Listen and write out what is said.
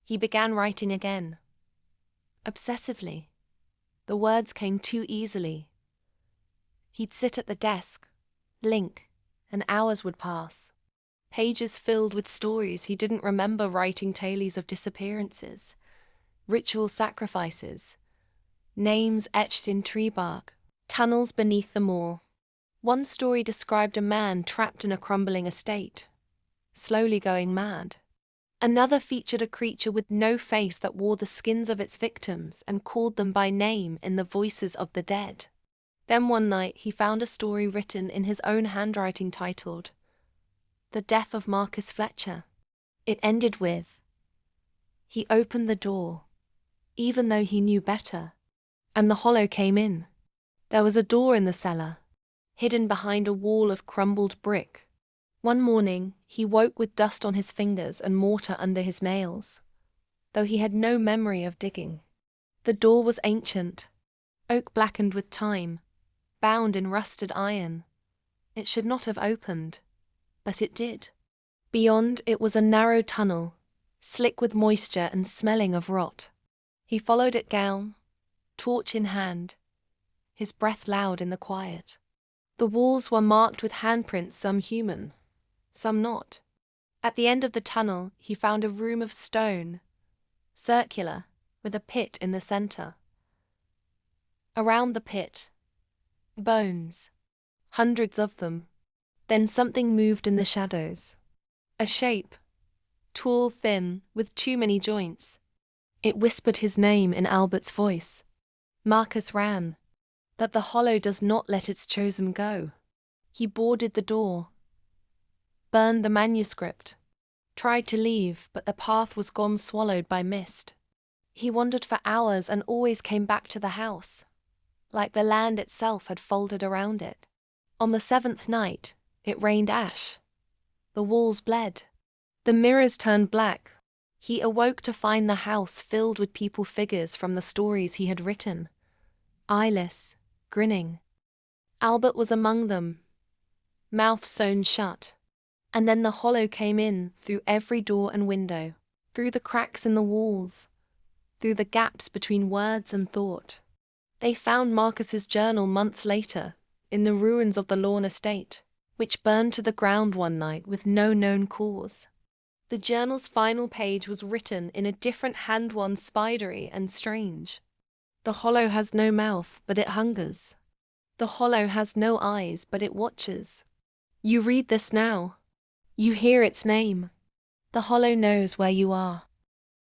He began writing again. Obsessively. The words came too easily. He'd sit at the desk, blink, and hours would pass. Pages filled with stories he didn't remember, writing tales of disappearances, ritual sacrifices, names etched in tree bark, tunnels beneath the moor. One story described a man trapped in a crumbling estate, slowly going mad. Another featured a creature with no face that wore the skins of its victims and called them by name in the voices of the dead. Then one night he found a story written in his own handwriting titled The Death of Marcus Fletcher. It ended with, "He opened the door, even though he knew better, and the hollow came in. There was a door in the cellar, hidden behind a wall of crumbled brick. One morning, he woke with dust on his fingers and mortar under his nails, though he had no memory of digging. The door was ancient, oak blackened with time, bound in rusted iron. It should not have opened, but it did. Beyond it was a narrow tunnel, slick with moisture and smelling of rot. He followed it down, torch in hand, his breath loud in the quiet. The walls were marked with handprints, some human, some not. At the end of the tunnel, he found a room of stone, circular, with a pit in the center. Around the pit, bones, hundreds of them. Then something moved in the shadows. A shape, tall, thin, with too many joints. It whispered his name in Albert's voice. Marcus ran. That the hollow does not let its chosen go. He boarded the door, burned the manuscript, tried to leave, but the path was gone, swallowed by mist. He wandered for hours and always came back to the house, like the land itself had folded around it. On the 7th night, it rained ash. The walls bled. The mirrors turned black. He awoke to find the house filled with people figures from the stories he had written. Eyeless, grinning. Albert was among them, mouth sewn shut. And then the hollow came in through every door and window, through the cracks in the walls, through the gaps between words and thought. They found Marcus's journal months later, in the ruins of the Lawn estate, which burned to the ground one night with no known cause. The journal's final page was written in a different hand, one spidery and strange. The hollow has no mouth, but it hungers. The hollow has no eyes, but it watches. You read this now. You hear its name. The hollow knows where you are.